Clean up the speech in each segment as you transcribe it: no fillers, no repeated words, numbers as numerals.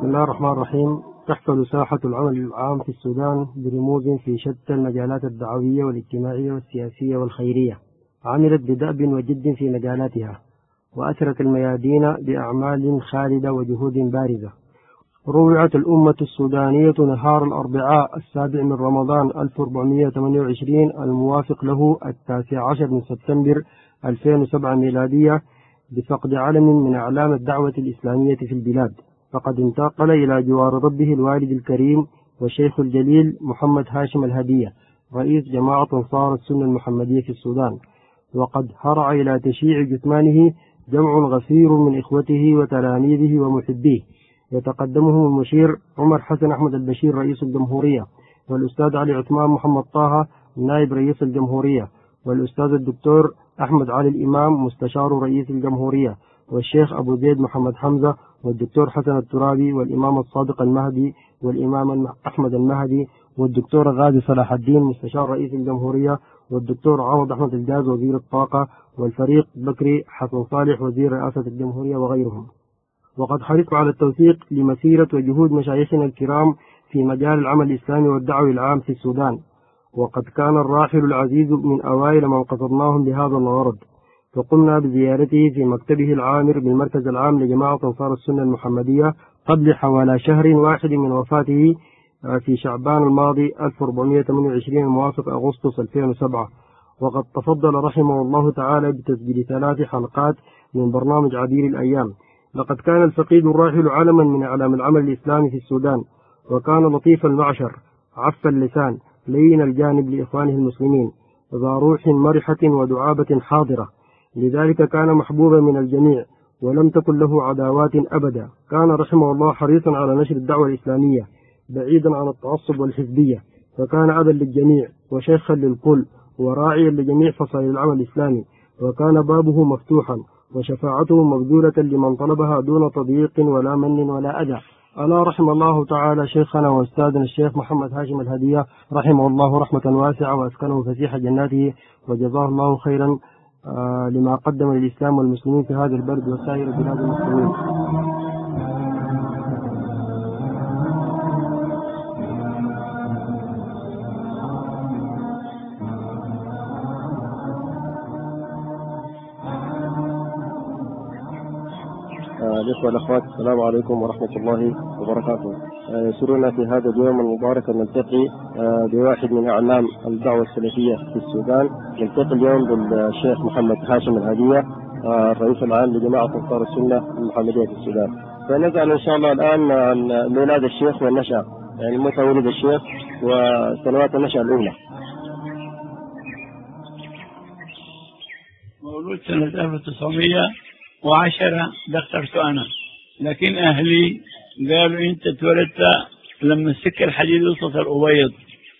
الله الرحمن الرحيم. تحصل ساحة العمل العام في السودان برموز في شتى المجالات الدعوية والاجتماعية والسياسية والخيرية، عملت بدأب وجد في مجالاتها، وأثرت الميادين بأعمال خالدة وجهود بارزة. روعت الأمة السودانية نهار الأربعاء 7 من رمضان 1428 الموافق له 19 من سبتمبر 2007 ميلادية بفقد علم من أعلام الدعوة الإسلامية في البلاد، فقد انتقل إلى جوار ربه الوالد الكريم والشيخ الجليل محمد هاشم الهدية رئيس جماعة أنصار السنة المحمدية في السودان، وقد هرع إلى تشييع جثمانه جمع غفير من إخوته وتلاميذه ومحبيه، يتقدمهم المشير عمر حسن أحمد البشير رئيس الجمهورية، والأستاذ علي عثمان محمد طه نائب رئيس الجمهورية، والأستاذ الدكتور أحمد علي الإمام مستشار رئيس الجمهورية، والشيخ أبو زيد محمد حمزة، والدكتور حسن الترابي، والإمام الصادق المهدي، والإمام أحمد المهدي، والدكتور غازي صلاح الدين مستشار رئيس الجمهورية، والدكتور عوض أحمد الجاز وزير الطاقة، والفريق بكري حسن صالح وزير رئاسة الجمهورية وغيرهم. وقد حرصوا على التوثيق لمسيرة وجهود مشايخنا الكرام في مجال العمل الإسلامي والدعوي العام في السودان، وقد كان الراحل العزيز من أوائل من قصدناهم بهذا الغرض، فقمنا بزيارته في مكتبه العامر بالمركز العام لجماعة أنصار السنة المحمدية قبل حوالي شهر واحد من وفاته في شعبان الماضي 1428 الموافق أغسطس 2007. وقد تفضل رحمه الله تعالى بتسجيل 3 حلقات من برنامج عبير الأيام. لقد كان الفقيد الراحل علما من أعلام العمل الإسلامي في السودان، وكان لطيف المعشر، عف اللسان، لين الجانب لإخوانه المسلمين، ذا روح مرحة ودعابة حاضرة، لذلك كان محبوبا من الجميع ولم تكن له عداوات أبدا. كان رحمه الله حريصا على نشر الدعوة الإسلامية بعيدا عن التعصب والحزبية، فكان أبا للجميع وشيخا للكل وراعيا لجميع فصائل العمل الإسلامي، وكان بابه مفتوحا وشفاعته مبذولة لمن طلبها دون تضييق ولا من ولا أذى. ألا رحم الله تعالى شيخنا وأستاذنا الشيخ محمد هاشم الهدية رحمه الله رحمة واسعة وأسكنه فسيح جناته، وجزاه الله خيرا لما قدم للإسلام والمسلمين في هذا البلد وسائر بلاد المسلمين. الإخوة والأخوات، السلام عليكم ورحمة الله وبركاته. يسرنا في هذا اليوم المبارك أن نلتقي بواحد من أعلام الدعوة السلفية في السودان. نلتقي اليوم بالشيخ محمد هاشم الهدية الرئيس العام لجماعة أنصار السنة المحمدية في السودان. فنسأل إن شاء الله الآن عن ميلاد الشيخ والنشأة، يعني متى ولد الشيخ وسنوات النشأة الأولى. مولود سنة 1910 ده اخترته أنا، لكن أهلي قالوا أنت اتولدت لما السكة الحديد وصلت الأبيض.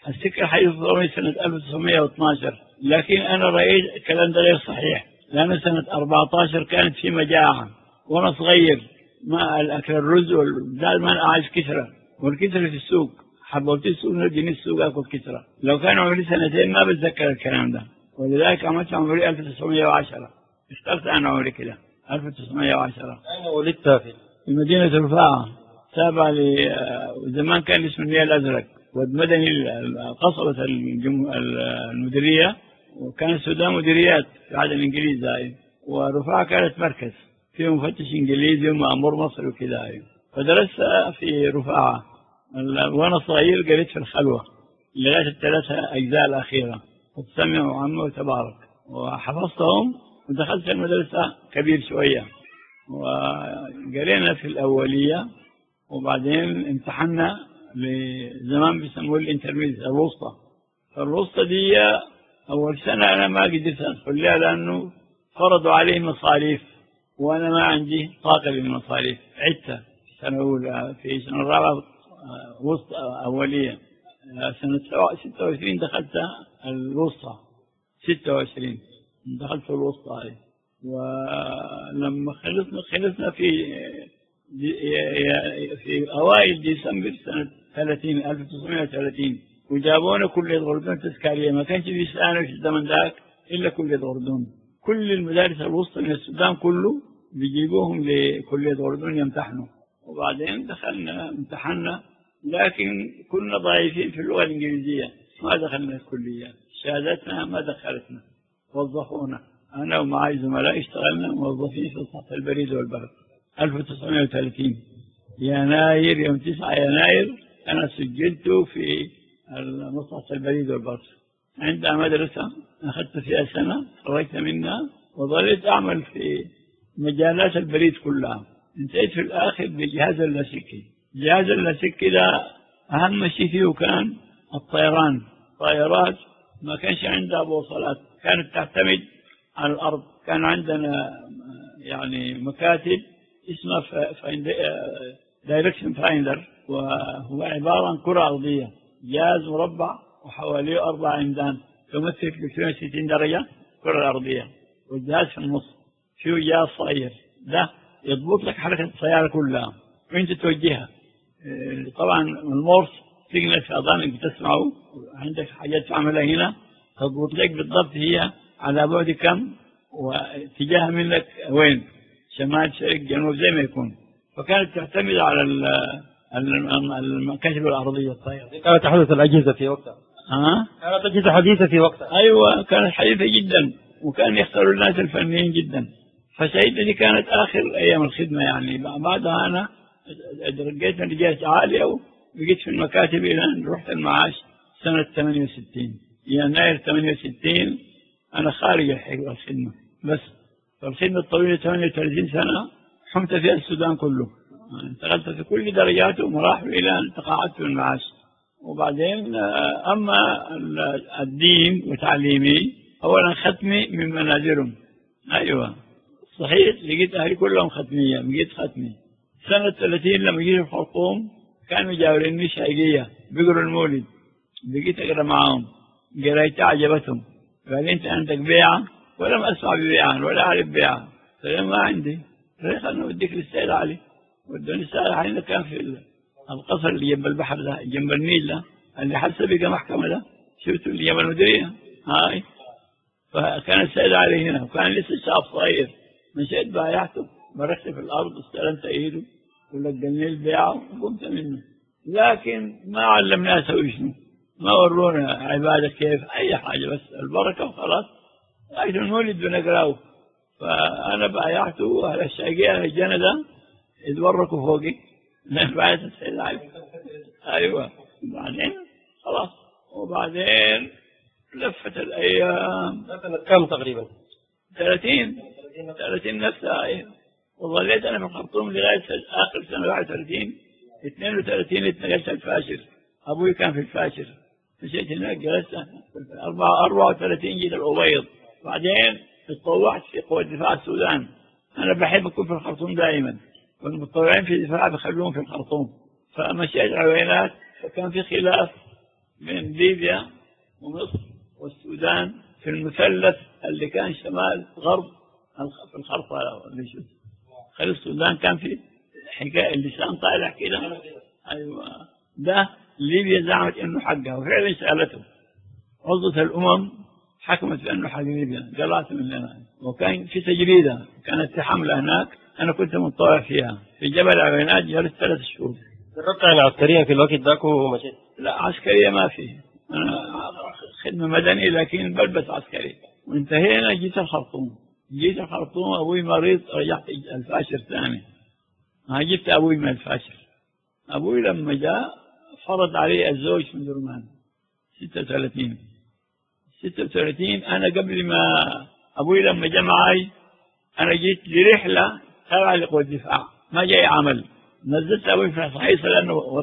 السكة الحديد وصلت سنة 1912، لكن أنا رأيت الكلام ده غير صحيح، لأن سنة 14 كانت في مجاعة وأنا صغير، ما الأكل الرز والدال ما أعيش كسرة، والكسرة في السوق حبوت السوق نرجع السوق أكل كسرة. لو كان عمري 2 ما بتذكر الكلام ده، ولذلك عملت عمري 1910 اخترت أنا عمري كده 1910. أين ولدت؟ في مدينة رفاعة تابعة زمان كان اسمه النيل الأزرق، والمدني قصبة المديرية، وكان السودان مديريات في عهد الإنجليز هاي، ورفاعة كانت مركز فيه مفتش إنجليزي ومأمور مصري وكذا هاي. فدرست في رفاعة وأنا صغير، قريت في الخلوة لغاية ال3 أجزاء الأخيرة، وتسمع وعمه وتبارك، وحفظتهم ودخلت المدرسة كبير شوية، وقرينا في الأولية، وبعدين امتحنا لزمان بيسموه الانترميديت الوسطى. فالوسطى دي أول سنة أنا ما قدرت أدخل لها لأنه فرضوا عليه مصاريف، وأنا ما عندي طاقة للمصاريف. عدت سنة أولى، في سنة رابعة وسطى أولية، سنة 26 دخلت الوسطى، 26 دخلت في الوسطى هاي. ولما خلصنا في أوائل ديسمبر سنة 1930 وجابونا كلية غردون تذكارية، ما كانش في ثانوي في الزمن ذاك إلا كلية غردون. كل المدارس الوسطى من السودان كله بيجيبوهم لكلية غردون يمتحنوا، وبعدين دخلنا امتحنا، لكن كنا ضعيفين في اللغة الإنجليزية، ما دخلنا الكلية، شهادتنا ما دخلتنا، وظفونا أنا ومعي زملاء اشتغلنا موظفين في سطح البريد والبرق. 1930 يناير، يوم 9 يناير أنا سجلت في مصلحة البريد والبرق. عندها مدرسة أخذت فيها سنة، خرجت منها وظلت أعمل في مجالات البريد كلها. انتهيت في الآخر بجهاز اللاسلكي. جهاز اللاسلكي ده أهم شيء فيه كان الطيران. طائرات ما كانش عندها بوصلات، كانت تعتمد على الأرض. كان عندنا يعني مكاتب اسمها دايركشن فايندر، وهو عبارة عن كرة أرضية، جهاز مربع وحواليه 4 عمدان تمثل 360 درجة كرة أرضية، والجهاز في النص فيه جهاز صغير ده يضبط لك حركة السيارة كلها وانت توجهها. طبعا المورس سيجنال في أذانك بتسمعه، عندك حاجات تعملها هنا تضبط لك بالضبط هي على بعد كم واتجاهها منك وين، شمال شرق جنوب زي ما يكون. فكانت تعتمد على المكاتب الأرضية الطائرة. كانت تحدث الأجهزة في وقتها. كانت أجهزة حديثة في وقتها. أيوة كانت حديثة جدا، وكان يختاروا الناس الفنيين جدا. فسيدتي دي كانت آخر أيام الخدمة، يعني بعدها أنا رجيت من رجالة عالية وبقيت في المكاتب إلى أن رحت المعاش سنة 68 يناير 68. أنا خارج الخدمة بس، فالخدمة الطويلة 38 سنة حمت فيها السودان كله، انتقلت في كل درجاته ومراحل إلى أن تقاعدت في المعاش. وبعدين أما الدين وتعليمي، أولا ختمي من منازلهم. أيوة صحيح، لقيت أهلي كلهم ختمية، بقيت ختمي. سنة 30 لما جيت الخرطوم كانوا جاوريني شايقية بيقروا المولد، بقيت أقرأ معهم، قريتها عجبتهم، قال أنت عندك بيعة؟ ولم أسمع ببيعة ولا أعرف بيعة. قال ما عندي. قال خلنا نوديك للسيد علي. ودوني السيد علي، كان في القصر اللي جنب البحر ده، جنب النيل ده، اللي حتى بقى محكمة ده، شفتوا اللي جنب المديرية هاي. فكان السيد علي هنا، وكان لسه شاب صغير. مشيت بايعته، بركت في الأرض، استلمت إيده ولقني البيعة وقمت منه. لكن ما علمنا أسوي شنو، ما ورونا عبادة كيف، أي حاجة، بس البركة وخلاص. لكن المولد بنقراه. فأنا بايعته، وأهل الشاقية أهل الجنة يتبركوا فوقي من بايعة السيد علي. أيوة. بعدين خلاص، وبعدين لفت الأيام. كم تقريبا؟ 30 نفسها. أيوة. وظليت أنا في الخرطوم لغاية آخر سنة 31. 32 اتنقلت الفاشر، أبوي كان في الفاشر، مشيت هناك جلست 34 جيت الأبيض. بعدين اتطوعت في قوة دفاع السودان. أنا بحب أكون في الخرطوم دائما، والمتطوعين في الدفاع بخلوهم في الخرطوم. فمشيت عوينات، فكان في خلاف بين ليبيا ومصر والسودان في المثلث اللي كان شمال غرب في الخرطة. خلي السودان كان في حكاية اللسان طالع كده. أيوة. ده ليبيا زعمت إنه حقها، وفعلا سألته عضوة الأمم حكمت بأنه حق ليبيا، قلعت من لنا. وكان في تجريدة كانت في حملة هناك، أنا كنت متطوع فيها في جبل عوينات، جلست 3 شهور. جربت يعني عسكريا في الوقت ذاك ومشيت؟ لا عسكرية ما في، أنا خدمة مدني لكن بلبس عسكري. وانتهينا جيت الخرطوم. أبوي مريض، رجعت الفاشر ثاني. جبت أبوي من الفاشر. أبوي لما جاء فرض علي الزوج من درمان 36. أنا قبل ما أبوي لما جاء معي، أنا جيت لرحلة تابعة لقوة الدفاع، ما جاي عمل. نزلت أبوي في الحصيصة لأنه